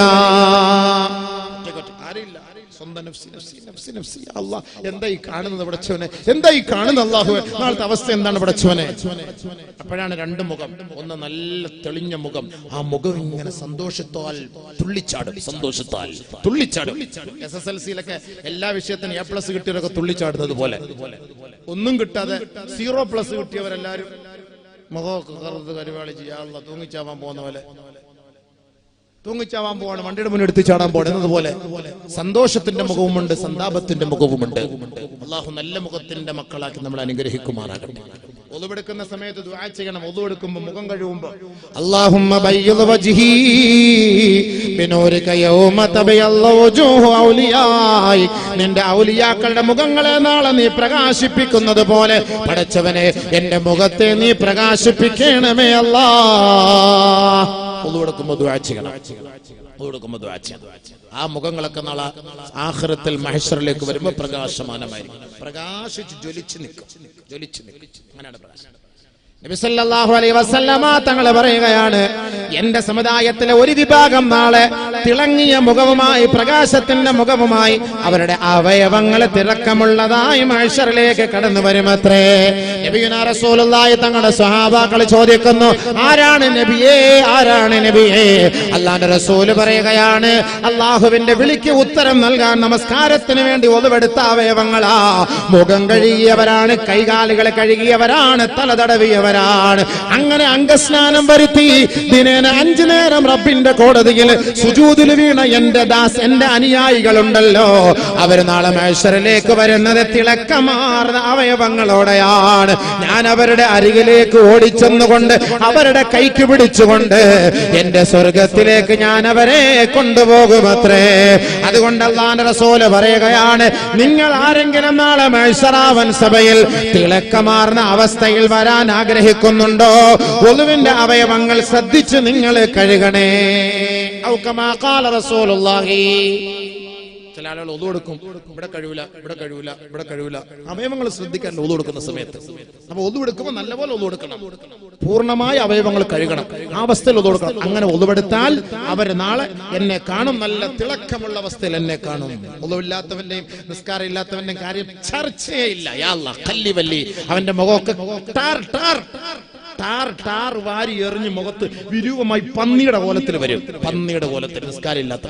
സ്വന്തം നഫ്സി നഫ്സി നഫ്സി നഫ്സി. അല്ലാഹ് എന്തായി കാണുന്നത് പടച്ചവനെ, എന്തായി കാണുന്നത് അല്ലാഹുവേ, നാളത്തെ അവസ്ഥ എന്താണ് പടച്ചവനെ? അപ്പോഴാണ് രണ്ട് മുഖം. ഒന്ന് നല്ല തെളിഞ്ഞ മുഖം, ആ മുഖം ഇങ്ങനെ സന്തോഷത്താൽ തുള്ളിച്ചാടും, സന്തോഷത്താൽ തുള്ളിച്ചാടും. SSLC-യിലൊക്കെ എല്ലാ വിഷയത്തിനും A+ കിട്ടിയവരൊക്കെ തുള്ളിച്ചാടുന്നത് പോലെ, ഒന്നും കിട്ടാതെ 0+ കിട്ടിയവരെല്ലാരും മുഖമൊക്കെ കറുത്ത് കരുവാളി ചെയ്യാ തൂങ്ങിച്ചാവാൻ പോകുന്ന പോലെ, തൂങ്ങിച്ചാവാൻ പോവാണ്, വണ്ടിയുടെ മുന്നിൽ എടുത്ത് ചാടാൻ പോടുന്നത് പോലെ സന്തോഷത്തിന്റെ മുഖവുമുണ്ട്, സന്താപത്തിന്റെ മുഖവുമുണ്ട്. അള്ളാഹു നല്ല മുഖത്തിന്റെ മക്കളാക്കി നമ്മൾ അനുഗ്രഹിക്കുമാറാകട്ടെ. ഒളുവെടുക്കുന്ന സമയത്ത് ദുആ ചെയ്യണം. ഒളുവെടുക്കുമ്പോൾ, മുഖം കഴുകുമ്പോൾ, അല്ലാഹുമ്മ ബയ്യിദ് വജ്ഹി ബിനൂരിക യൗമ തബയല്ലു വജൂഹു ഔലിയായി. നിന്റെ ഔലിയാക്കളുടെ മുഖങ്ങളെ നാളെ നീ പ്രകാശിപ്പിക്കുന്നത് പോലെ പടച്ചവനെ എന്റെ മുഖത്തെ നീ പ്രകാശിപ്പിക്കണമേ അല്ലാഹ്. ഒളുവെടുക്കുമ്പോൾ ദുആ ചെയ്യണം. ആ മുഖങ്ങളൊക്കെ നാളെ ആഖിറത്തിൽ മഹ്ശറിലേക്ക് വരുമ്പോൾ പ്രകാശമാനമായിരിക്കും, പ്രകാശിച്ച് ജ്വലിച്ച് നിൽക്കും, ജ്വലിച്ച് നിൽക്കും. അങ്ങനെയാണ് പ്രകാശം. നബി സല്ലല്ലാഹു അലൈഹി വസല്ലമ തങ്ങൾ പറയുകയാണ്, എന്റെ സമുദായത്തിലെ ഒരു വിഭാഗം നാളെ തിളങ്ങിയ മുഖവുമായി, പ്രകാശത്തിന്റെ മുഖവുമായി, അവരുടെ അവയവങ്ങൾ തിളക്കമുള്ളതായി മഹ്ശറിലേക്ക് കടന്നു വരുമത്രേ. നബിയുനാ റസൂലുള്ളാഹി തങ്ങളുടെ സ്വഹാബാക്കൾ ചോദിക്കുന്നു, ആരാണ് നബിയേ, ആരാണ് നബിയേ? അല്ലാഹുവിന്റെ റസൂല് പറയുകയാണ്, അല്ലാഹുവിന്റെ വിളിക്ക് ഉത്തരം നൽകാൻ നമസ്കാരത്തിന് വേണ്ടി ഒതുവെടുത്ത അവയവങ്ങളാ. മുഖം കഴുകിയവരാണ്, കൈകാലുകളെ കഴുകിയവരാണ്, തല തടവിയവരാണ്. അങ്ങനെ അംഗസ്നാനം വരുത്തി ദിനേന 5 നേരം റബ്ബിന്റെ കോടതിയിൽ സുജൂദിൽ വീണ എന്റെ അനുയായികളുണ്ടല്ലോ, അവർ നാളെ മഹ്ശറിലേക്ക് വരുന്നത് തിളക്കമാർന്ന അവയവങ്ങളോടെയാണ്. ഞാൻ അവരുടെ അരികിലേക്ക് ഓടിച്ചെന്നുകൊണ്ട് അവരുടെ കൈക്ക് പിടിച്ചുകൊണ്ട് എന്റെ സ്വർഗത്തിലേക്ക് ഞാൻ അവരെ കൊണ്ടുപോകുമത്രേ. അതുകൊണ്ട് അല്ലാഹുവിന്റെ റസൂൽ പറയുകയാണ്, നിങ്ങൾ ആരെങ്കിലും നാളെ മഹ്ശറാവൻ സഭയിൽ തിളക്കമാർന്ന അവസ്ഥയിൽ വരാൻ ആഗ്രഹിക്കുന്നുണ്ടോ, ഒളുവിന്റെ അവയവങ്ങൾ ശ്രദ്ധിച്ച് നിങ്ങൾ കഴുകണേ. ഔ കമാ ഖാല റസൂലുള്ളാഹി. ചില ആളുകൾ ഒളു കൊടുക്കും, ഇവിടെ കഴിവില്ല, ഇവിടെ കഴിവില്ല, ഇവിടെ കഴിവില്ല. അവയവങ്ങൾ ശ്രദ്ധിക്കാൻ ഒളു കൊടുക്കുന്ന സമയത്ത്. അപ്പൊ ഒളു എടുക്കുമ്പോൾ നല്ലപോലെ ഒളു കൊടുക്കണം, പൂർണ്ണമായ അവയവങ്ങൾ കഴുകണം, ആ അവസ്ഥയിൽ ഒളു കൊടുക്കണം. അങ്ങനെ ഒളുവെടുത്താൽ അവർ നാളെ എന്നെ കാണും, നല്ല തിളക്കമുള്ള അവസ്ഥയിൽ എന്നെ കാണും. ഒളുവില്ലാത്തവന്റെയും നിസ്കാരം ഇല്ലാത്തവന്റെയും കാര്യം ചർച്ചയേ ഇല്ല. യാ അല്ലാഹ്, കല്ലി വല്ലി, അവന്റെ മുഖമൊക്കെ ടാർ വാരി എറിഞ്ഞ് മുഖത്ത് വിരൂപമായി പന്നിയുടെ കോലത്തിൽ വരും, പന്നിയുടെ കോലത്തിൽ നിസ്കാരം ഇല്ലാത്ത.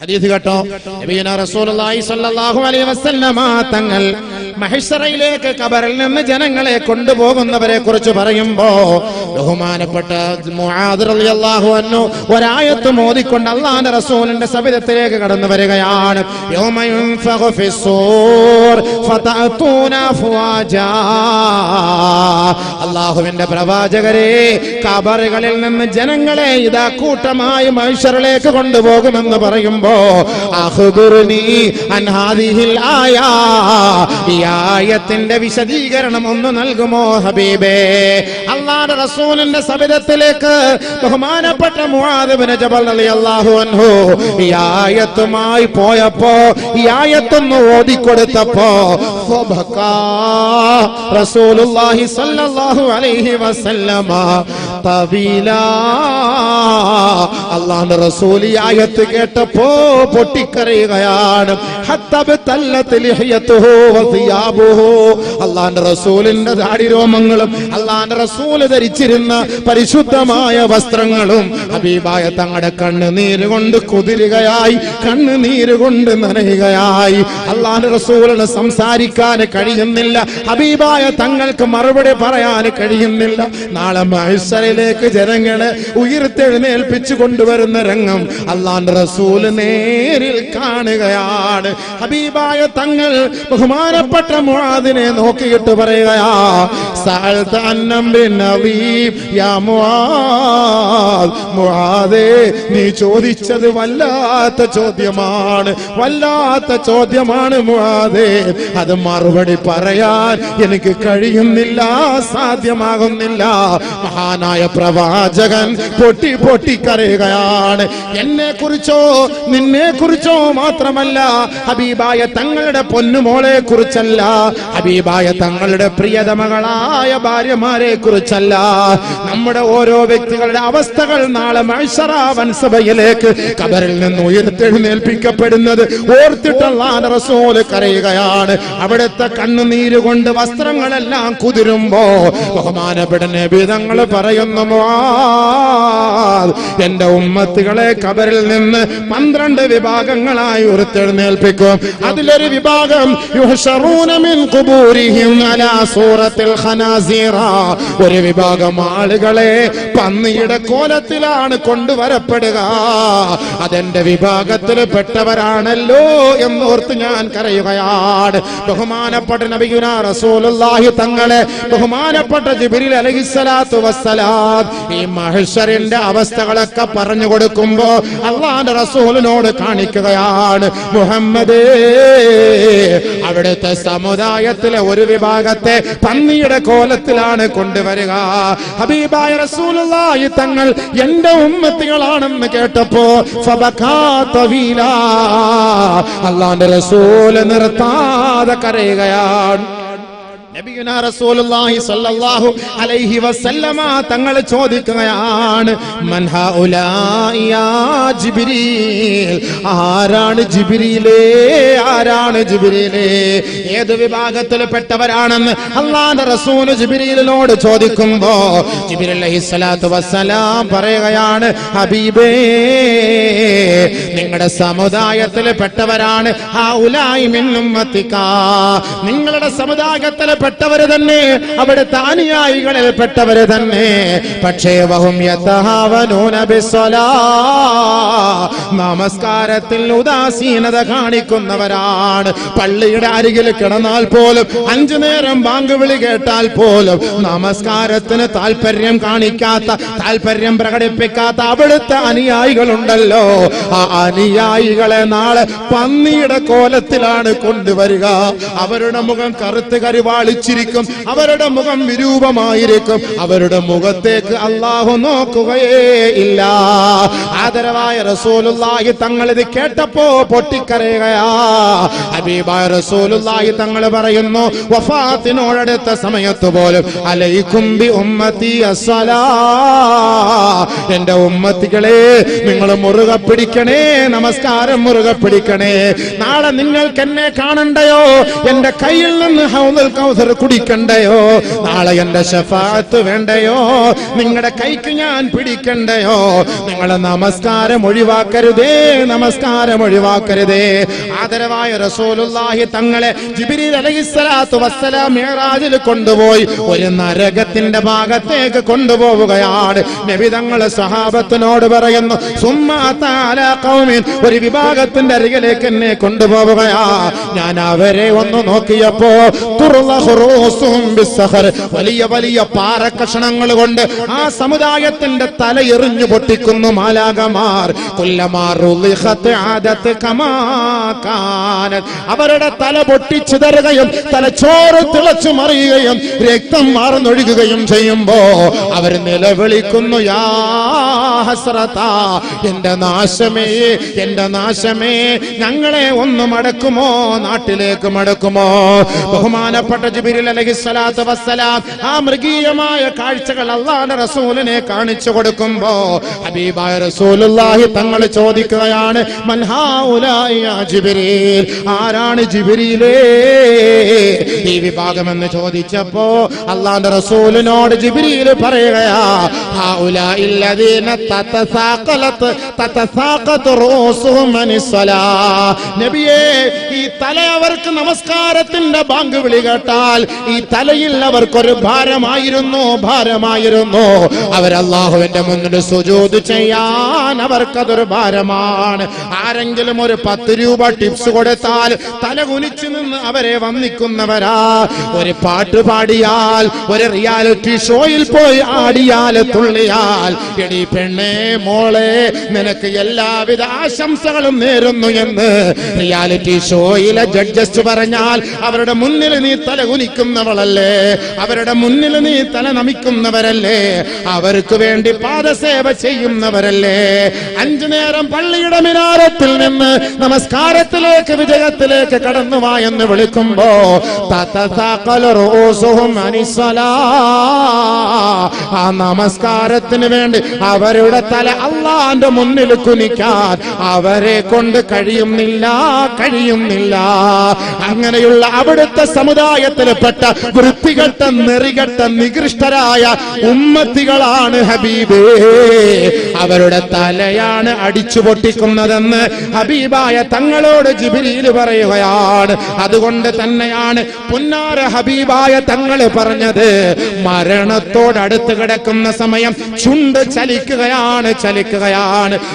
ഹദീസ് കേട്ടോ, നബിയുനാ റസൂലുള്ളാഹി സ്വല്ലല്ലാഹു അലൈഹി വസല്ലമ തങ്ങൾ മഹ്ശറയിലേക്ക് ഖബറിൽ നിന്ന് ജനങ്ങളെ കൊണ്ടുപോകുന്നവരെ കുറിച്ച് പറയുമ്പോ ബഹുമാനപ്പെട്ട മുആദ് റളിയല്ലാഹു അൻഹു ഒരായത്ത് മോദിക്കൊണ്ട് അല്ലാഹുവിന്റെ റസൂലിന്റെ സവിധത്തിലേക്ക് കടന്നു വരികയാണ്. യൗമ യുൻഫഖു ഫിസ്സൂർ ഫതഅതൂന അഫ്വാജാ. അല്ലാഹുവിന്റെ പ്രവാചകരെ, ഖബറുകളിൽ നിന്ന് ജനങ്ങളെ ഇതാ കൂട്ടമായി മഹ്ശറിലേക്ക് കൊണ്ടുപോകുമെന്ന് പറയുമ്പോൾ അഖ്ബിർനി അൻ ഹാദിഹിൽ ആയാ, ഈ ആയത്തിന്റെ വിശദീകരണം ഒന്ന് നൽകുമോ ഹബീബേ? അല്ലാഹുവിന്റെ റസൂലിന്റെ സബിതത്തിലേക്ക് ബഹുമാനപ്പെട്ട മുആദ് ഇബ്നു ജബൽ റളിയല്ലാഹു അൻഹു ഈ ആയത്തുമായി പോയപ്പോ, ഈ ആയത്തൊന്ന് ഓതിക്കൊടുത്തപ്പോ റസൂലുള്ളാഹി സ്വല്ലല്ലാഹു അലൈഹി വസല്ലമ തബീലാ. അല്ലാഹുവിന്റെ റസൂൽ ഈ ആയത്ത് കേട്ടപ്പോ പൊട്ടിക്കരയുകയാണ്. അല്ലാഹുവിന്റെ റസൂലിന്റെ ദാടിരോമങ്ങളും അല്ലാഹുവിന്റെ റസൂല് ധരിച്ചിരുന്ന പരിശുദ്ധമായ വസ്ത്രങ്ങളും ഹബീബായ തങ്ങളുടെ കണ്ണുനീര് കൊണ്ട് കുതിരുകയായി, കണ്ണുനീര് കൊണ്ട് നനയുകയായി. അല്ലാഹുവിന്റെ റസൂലിന് സംസാരിക്കാൻ കഴിയുന്നില്ല, ഹബീബായ തങ്ങൾക്ക് മറുപടി പറയാൻ കഴിയുന്നില്ല. നാളെ മഹ്ശറിൽ മഹ്ശറിലേക്ക് ജനങ്ങളെ ഉയർത്തെഴുന്നേൽപ്പിച്ചു കൊണ്ടുവരുന്ന രംഗം അല്ലാഹുവിന്റെ റസൂൽ നേരിൽ കാണുകയാണ്. ഹബീബായ തങ്ങൾ ബഹുമാനപ്പെട്ട മുആദിനെ നോക്കിയിട്ട് പറയുകയാ, സഅൽത അന്നംറിൻ അദീം യാ മുആദ്. മുആദേ, നീ ചോദിച്ചത് വല്ലാത്ത ചോദ്യമാണ്, വല്ലാത്ത ചോദ്യമാണ് മുആദേ. അത് മറുപടി പറയാൻ എനിക്ക് കഴിയുന്നില്ല, സാധ്യമാകുന്നില്ല. മഹാനായ പ്രവാചകൻ പൊട്ടി പൊട്ടിക്കരയുകയാണ്. എന്നെ കുറിച്ചോ നിന്നെ കുറിച്ചോ മാത്രമല്ല, ഹബീബായ തങ്ങളുടെ പൊന്നുമോളെ കുറിച്ചല്ല, ഹബീബായ തങ്ങളുടെ പ്രിയതമകളായ ഭാര്യമാരെ കുറിച്ചല്ല. നമ്മുടെ ഓരോ വ്യക്തികളുടെ അവസ്ഥകൾ നാളെ മഹ്ശറ വൻസഭയിലേക്ക് ഖബറിൽ നിന്ന് ഉയർത്തെഴുന്നേൽപ്പിക്കപ്പെടുന്നത് ഓർത്തിട്ട് അല്ലാഹുവിന്റെ റസൂൽ കരയുകയാണ്. അവിടുത്തെ കണ്ണുനീര് കൊണ്ട് വസ്ത്രങ്ങളെല്ലാം കുതിരുമ്പോ ബഹുമാനപ്പെട്ട നബി തങ്ങൾ പറയുന്നു, മുആദ്, എന്റെ ഉമ്മത്തികളെ ഖബറിൽ നിന്ന് 12 വിഭാഗങ്ങളായി ഉയർത്തെഴുന്നേൽപ്പിക്കും. അതിലൊരു വിഭാഗം യുഹ്ശറൂന മിൻ ഖുബൂരിഹിം അലാ സൂറത്തിൽ ഖനാസീറ. ഒരു വിഭാഗം ആളുകളെ പന്നിയുടെ കോലത്തിലാണ് കൊണ്ടുവരപ്പെടുക. അതെന്റെ വിഭാഗത്തിൽ പെട്ടവരാണല്ലോ എന്നോർത്ത് ഞാൻ കരയുകയാണ്. ബഹുമാനപ്പെട്ട നബിയുനാ റസൂലുള്ളാഹി തങ്ങളെ ബഹുമാനപ്പെട്ട ജിബ്രീൽ അലൈഹിസ്സലാത്തു വസ്സലാം ഈ മഹ്ശറിന്റെ അവസ്ഥകളൊക്കെ പറഞ്ഞു കൊടുക്കുമ്പോ അല്ലാഹുവിന്റെ റസൂലിനോട് കാണിക്കുകയാണ്, മുഹമ്മദേ, അവിടുത്തെ സമുദായത്തിലെ ഒരു വിഭാഗത്തെ പന്നിയുടെ കോലത്തിലാണ് കൊണ്ടുവരിക. ഹബീബായ റസൂലുള്ളാഹി തങ്ങൾ എന്റെ ഉമ്മത്തികളാണെന്ന് കേട്ടപ്പോ ഫബകാ തവീലാ, അല്ലാഹുവിന്റെ റസൂൽ നിർത്താതെ കരയുകയാണ്. നബിയുനാ റസൂലുള്ളാഹി സ്വല്ലല്ലാഹു അലൈഹി വസല്ലമ തങ്ങൾ ചോദിക്കുകയാണ്, മൻ ഹൗലാഇ യാ ജിബ്രീൽ. ആരാണ് ജിബ്രീലേ, ആരാണ് ജിബ്രീലേ, ഏത് വിഭാഗത്തിൽപ്പെട്ടവരാണെന്ന് അല്ലാഹുവിന്റെ റസൂൽ ജിബ്രീലിനോട് ചോദിക്കുമ്പോ ജിബ്രീൽ അലൈഹിസ്സലാത്തു വസ്സലാം പറയുകയാണ്, ഹബീബേ, നിങ്ങളുടെ സമുദായത്തിൽപ്പെട്ടവരാണ്. ഹൗലാഇ മിൻ ഉമ്മത്തിക, നിങ്ങളുടെ സമുദായത്തിലെ പെട്ടവര് തന്നെ, അവിടുത്തെ അനുയായികളിൽ പെട്ടവര് തന്നെ. പക്ഷേ വഹും യതഹാവനൂന ബിസ്സലാ, നമസ്കാരത്തിൽ ഉദാസീനത കാണിക്കുന്നവരാണ്. പള്ളിയുടെ അരികിൽ കിടന്നാൽ പോലും 5 നേരം ബാങ്ക് വിളി കേട്ടാൽ പോലും നമസ്കാരത്തിന് താല്പര്യം കാണിക്കാത്ത, താല്പര്യം പ്രകടിപ്പിക്കാത്ത അവിടുത്തെ അനുയായികളുണ്ടല്ലോ, ആ അനുയായികളെ നാളെ പന്നിയുടെ കോലത്തിലാണ് കൊണ്ടുവരിക. അവരുടെ മുഖം കറുത്ത് കരുവാളിച്ചിരിക്കും, അവരുടെ മുഖം വിരൂപമായിരിക്കും, അവരുടെ മുഖത്തേക്ക് അല്ലാഹു നോക്കുകയേ ഇല്ല. ആദരവായ റസൂലുള്ളാഹി തങ്ങൾ ഇത് കേട്ടപ്പോ പൊട്ടിക്കരയുകയാ. ഹബീബായ റസൂലുള്ളാഹി തങ്ങൾ പറയുന്നു, വഫാത്തിനോടടുത്ത സമയത്ത് പോലും അലൈക്കും ബി ഉമ്മത്തി അസ്സലാ, എന്റെ ഉമ്മത്തികളെ നിങ്ങൾ മുറുകെ പിടിക്കണേ, നമസ്കാരം മുറുകെ പിടിക്കണേ. നാളെ നിങ്ങൾക്ക് എന്നെ കാണണ്ടയോ, എന്റെ കയ്യിൽ നിന്ന് ഹൗദുൽ കൗസർ കുടിക്കണ്ടയോ, നാളെ എന്റെ ശഫാഅത്ത് വേണ്ടയോ, നിങ്ങളുടെ കൈക്ക് ഞാൻ പിടിക്കണ്ടയോ, നിങ്ങളെ നമസ്കാരം ഒഴിവാക്കരുതേ, നമസ്കാരം ഒഴിവാക്കരുതേ. ആദരവായ റസൂലുള്ളാഹി തങ്ങളെ ജിബ്രീൽ അലൈഹിസ്സലാത്തു വസ്സലാം മിഅ്റാജിൽ കൊണ്ടുപോയി ഒരു നരകത്തിന്റെ ഭാഗത്തേക്ക് കൊണ്ടുപോവുകയാണ്. നബി തങ്ങൾ സഹാബത്തിനോട് പറയുന്നു, സുമ്മാ തആലാ ഖൗമിൻ, ഒരു വിഭാഗത്തിന്റെ അരികിലേക്ക് എന്നെ കൊണ്ടുപോവുകയാ. ഞാൻ അവരെ ഒന്ന് നോക്കിയപ്പോ വലിയ വലിയ പാറക്കഷണങ്ങൾ കൊണ്ട് ആ സമുദായത്തിന്റെ തല എറിഞ്ഞു പൊട്ടിക്കുന്നു മാലാകമാർ. അവരുടെ തല പൊട്ടിച്ചിതറുകയും തലച്ചോറ് തിളച്ചു മറിയുകയും രക്തം മാർന്നൊഴുകുകയും ചെയ്യുമ്പോ അവർ നിലവിളിക്കുന്നു, യാ ഹസ്രതാ, എന്റെ നാശമേ, എന്റെ നാശമേ, ഞങ്ങളെ ഒന്ന് മടക്കുമോ, നാട്ടിലേക്ക് മടക്കുമോ. ബഹുമാനപ്പെട്ട ജിബ്രീൽ അലൈഹിസ്സലാത്തു വസ്സലാം ആ മൃഗീയമായ കാഴ്ചകൾ അല്ലാഹുവിന്റെ റസൂലിനെ കാണിച്ചു കൊടുക്കുമ്പോ ഹബീബായ റസൂലുള്ളാഹി തങ്ങൾ ചോദിക്കുകയാണ്, മൻ ഹൗലാഇ യാ ജിബ്രീൽ, ആരാണ് ജിബ്രീലേ ഈ വിഭാഗം എന്ന് ചോദിച്ചപ്പോ അല്ലാഹുവിന്റെ റസൂലിനോട് ജിബ്രീൽ പറയുകയാ, ഹൗലാഇൽ ലദീന തതസാഖതു റൂസുഹും അനിസ്സലാ. നബിയേ, ഈ തല അവർക്ക് നമസ്കാരത്തിന്റെ ബാങ്ക് വിളി കേട്ടാൽ കൊടുത്താൽ ഈ തലയിൽ അവർക്കൊരു ഭാരമായിരുന്നു. അവരല്ലാഹുവിന്റെ മുന്നിൽ സുജൂദ് ചെയ്യാൻ അവർക്കതൊരു ഭാരമാണ്. ആരെങ്കിലും ഒരു 10 രൂപ ടിപ്സ് കൊടുത്താൽ തല കുനിച്ചു നിന്ന് അവരെ വന്ദിക്കുന്നവരാ. ഒരു പാട്ട് പാടിയാൽ, ഒരു റിയാലിറ്റി ഷോയിൽ പോയി ആടിയാൽ, തുള്ളിയാൽ, എടി പെണ്ണേ മോളെ നിനക്ക് എല്ലാവിധ ആശംസകളും നേരുന്നു എന്ന് റിയാലിറ്റി ഷോയിലെ ജഡ്ജസ് പറഞ്ഞാൽ അവരുടെ മുന്നിൽ നീ തല കുനിക്കുന്നവളല്ലേ? അവരുടെ മുന്നിൽ നീ തല നമിക്കുന്നവരല്ലേ? അവർക്ക് വേണ്ടി പാദസേവ ചെയ്യുന്നവരല്ലേ? 5 നേരം പള്ളിയുടെ മിനാരത്തിൽ നിന്ന് നമസ്കാരത്തിലേക്ക്, വിജയത്തിലേക്ക് കടന്നുവാ എന്ന് വിളിക്കുമ്പോ ആ നമസ്കാരത്തിന് വേണ്ടി അവരുടെ തല അള്ളാന്റെ മുന്നിൽ കുനിക്കാൻ അവരെ കൊണ്ട് കഴിയുന്നില്ല. അങ്ങനെയുള്ള അവിടുത്തെ സമുദായത്തിൽപ്പെട്ട വൃത്തികെട്ട, നെറികെട്ട, നികൃഷ്ടരായ ഉമ്മത്തികളാണ് ഹബീബേ. അവരുടെ തലയാണ് അടിച്ചു പൊട്ടിക്കുന്നതെന്ന് ഹബീബായ തങ്ങളോട് ജിബ്രീൽ പറയുകയാണ്. അതുകൊണ്ട് തന്നെയാണ് പുന്നാര ഹബീബായ തങ്ങൾ പറഞ്ഞത്, മരണത്തോടടുത്ത് കിടക്കുന്ന സമയം ചുണ്ട് ചലിക്കുകയാണ്.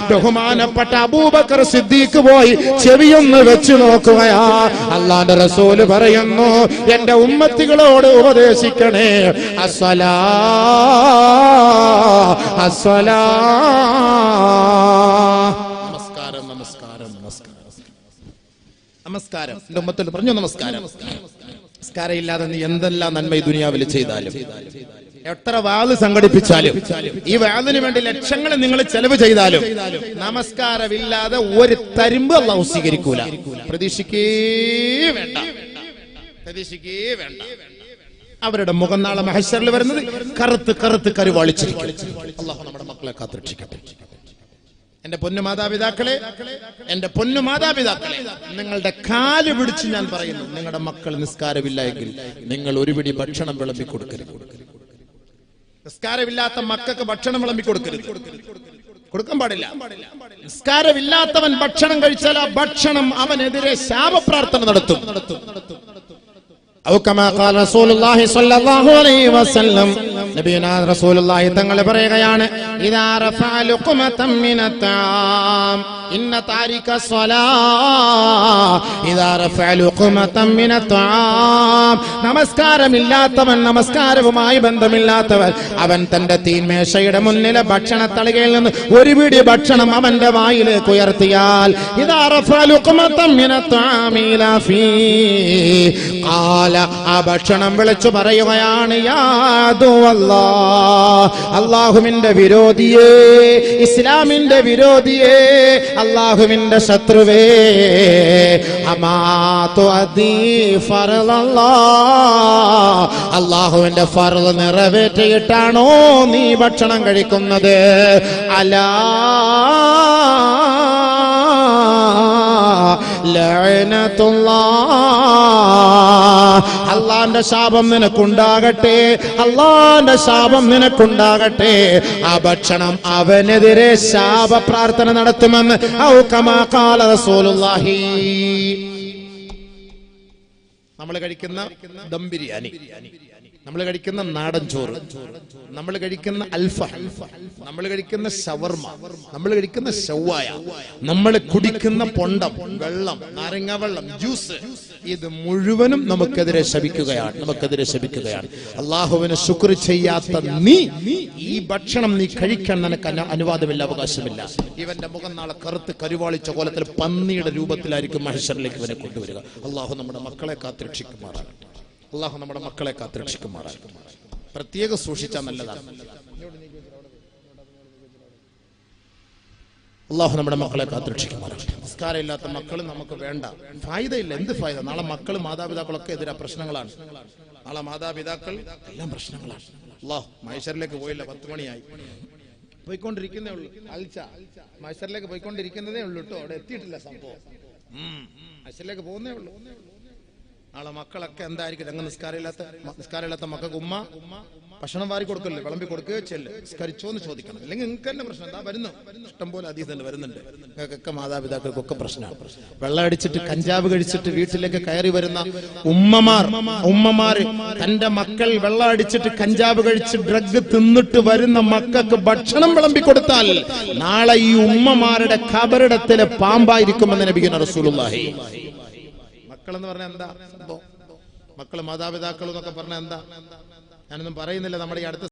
ബഹുമാനപ്പെട്ട അബൂബക്കർ സിദ്ദീഖ് പോയി ചെവിയൊന്ന് വെച്ചു നോക്കുകയാ. അല്ലാഹുവിന്റെ റസൂൽ പറയുന്നു, എന്റെ ഉമ്മത്തികളോട് ഉപദേശിക്കണേ, അസ്സലാ അസ്സലാ. നമസ്കാരം എന്റെ ഉമ്മത്തോട് പറഞ്ഞു, നമസ്കാരം ഇല്ലാതെ നീ എന്തെല്ലാം നന്മ ഈ ദുനിയാവിൽ ചെയ്താലും, എത്ര വാള് സംഘടിപ്പിച്ചാലും, ഈ വാളിന് വേണ്ടി ലക്ഷങ്ങൾ നിങ്ങൾ ചെലവ് ചെയ്താലും, നമസ്കാരമില്ലാതെ ഒരു തരിമ്പ് അല്ലാഹു സ്വീകരിക്കൂല. പ്രതീക്ഷിക്കേ വേണ്ട. അവരുടെ മുഖം നാളെ മഹ്ശറിൽ വരുന്നത് കറുത്ത് കരുവാളിച്ചിരിക്കും. അല്ലാഹു നമ്മുടെ മക്കളെ കാത്തുരക്ഷിക്കട്ടെ. എന്റെ പൊന്നു മാതാപിതാക്കളെ, നിങ്ങളുടെ കാല് പിടിച്ച് ഞാൻ പറയുന്നു, നിങ്ങളുടെ മക്കൾ നിസ്കാരമില്ല എങ്കിൽ നിങ്ങൾ ഒരു പിടി ഭക്ഷണം വിളമ്പി കൊടുക്കരുത്. നിസ്കാരമില്ലാത്ത മക്കൾക്ക് ഭക്ഷണം വിളമ്പി കൊടുക്കരുത്, കൊടുക്കാൻ പാടില്ല. നിസ്കാരമില്ലാത്തവൻ ഭക്ഷണം കഴിച്ചാൽ ആ ഭക്ഷണം അവനെതിരെ ശാപപ്രാർത്ഥന നടത്തും. തങ്ങൾ പറയുകയാണ്, നമസ്കാരമില്ലാത്തവൻ, നമസ്കാരവുമായി ബന്ധമില്ലാത്തവൻ, അവൻ തന്റെ തീന്മേശയുടെ മുന്നിലെ ഭക്ഷണത്തളികയിൽ നിന്ന് ഒരു പിടി ഭക്ഷണം അവന്റെ വായിലേക്ക് ഉയർത്തിയാൽ, ആ ഭക്ഷണം വിളിച്ചു പറയുകയാണ്, അല്ലാഹുവിന്റെ വിരോധിയേ, ഇസ്ലാമിന്റെ വിരോധിയേ, അല്ലാഹുവിന്റെ ശത്രുവേ, അല്ലാഹുവിന്റെ ഫർള് നിറവേറ്റിയിട്ടാണോ നീ ഭക്ഷണം കഴിക്കുന്നത്? അലാ അള്ളാന്റെ ശാപം നിനക്കുണ്ടാകട്ടെ, അള്ളാന്റെ ശാപം നിനക്കുണ്ടാകട്ടെ. ആ ഭക്ഷണം അവനെതിരെ ശാപ പ്രാർത്ഥന നടത്തുമെന്ന് ഔ കമാ ഖാല റസൂലുള്ളാഹി. നമ്മൾ കഴിക്കുന്ന ദം ബിരിയാണി, നമ്മൾ കഴിക്കുന്ന നാടൻ ചോറ്, നമ്മൾ കഴിക്കുന്ന അൽഫഹം, നമ്മൾ കഴിക്കുന്ന ഷവർമ, നമ്മൾ കഴിക്കുന്ന ഷവായ, നമ്മൾ കുടിക്കുന്ന പൊണ്ടം, വെള്ളം, നാരങ്ങ വെള്ളം, ജ്യൂസ്, ഇത് മുഴുവനും നമുക്കെതിരെ ശപിക്കുകയാണ്. അള്ളാഹുവിന് ശുക്ർ ചെയ്യാത്ത നീ ഈ ഭക്ഷണം നീ കഴിക്കാൻ നിനക്ക് അനുവാദമില്ല, അവകാശമില്ല. ഇവന്റെ മുഖം നാളെ കറുത്ത് കരുവാളിച്ച കോലത്തിൽ പന്നിയുടെ രൂപത്തിലായിരിക്കും മഹ്ശറിലേക്ക് ഇവനെ കൊണ്ടുവരിക. അള്ളാഹു നമ്മുടെ മക്കളെ കാത്തുരക്ഷിക്കുമാറാകട്ടെ. പ്രത്യേകം സൂക്ഷിച്ചാൽ നല്ലതാണ്. അള്ളാഹു നമ്മുടെ മക്കളെ കാത്തുരക്ഷിക്കുമാറാകട്ടെ. സംസ്കാരമില്ലാത്ത മക്കൾ നമുക്ക് വേണ്ട, ഫായിദയില്ല. എന്ത് ഫായിദ? നാളെ മക്കൾ മാതാപിതാക്കളൊക്കെ എതിരാ പ്രശ്നങ്ങളാണ്. നാളെ മാതാപിതാക്കൾ എല്ലാം പ്രശ്നങ്ങളാണ്. അള്ളാഹു മഹ്ശറിലേക്ക് പോയില്ല, 10 മണിയായി, പോയിക്കൊണ്ടിരിക്കുന്നേ ഉള്ളൂ. മഹ്ശറിലേക്ക് പോയിക്കൊണ്ടിരിക്കുന്നതേ ഉള്ളൂ കേട്ടോ, അവിടെ എത്തിയിട്ടില്ല സംഭവം. മഹ്ശറിലേക്ക് പോകുന്നേ ഉള്ളൂ. നാളെ മക്കളൊക്കെ എന്തായിരിക്കും അങ്ങ് നിസ്കാരമില്ലാത്ത മക്കൾക്ക് ഉമ്മ ഭക്ഷണം വാരി കൊടുക്കല്ലേ, വിളമ്പി കൊടുക്കുകയോ ചെല്ല്, നിസ്കരിച്ചോ എന്ന് ചോദിക്കണം. അല്ലെങ്കിൽ നിങ്ങൾക്ക് തന്നെ പ്രശ്നം എന്താ വരുന്നു, ഇഷ്ടംപോലെ ഹദീസ് തന്നെ വരുന്നുണ്ട്. നിങ്ങൾക്കൊക്കെ മാതാപിതാക്കൾക്കൊക്കെ പ്രശ്നമാണ്. വെള്ളം അടിച്ചിട്ട് കഞ്ചാവ് കഴിച്ചിട്ട് വീട്ടിലേക്ക് കയറി വരുന്ന ഉമ്മമാര് തന്റെ മക്കൾ വെള്ളം അടിച്ചിട്ട് കഞ്ചാവ് കഴിച്ച് ഡ്രഗ് തിന്നിട്ട് വരുന്ന മക്കൾക്ക് ഭക്ഷണം വിളമ്പി കൊടുത്താൽ നാളെ ഈ ഉമ്മമാരുടെ ഖബറിടത്തിലെ പാമ്പായിരിക്കുമെന്ന് നബിയുനാ റസൂലുള്ളാഹി. മക്കളെന്ന് പറഞ്ഞാൽ എന്താ സംഭവം? മക്കള് മാതാപിതാക്കൾ എന്നൊക്കെ പറഞ്ഞാൽ എന്താ? ഞാനൊന്നും പറയുന്നില്ല. നമ്മുടെ ഈ അടുത്ത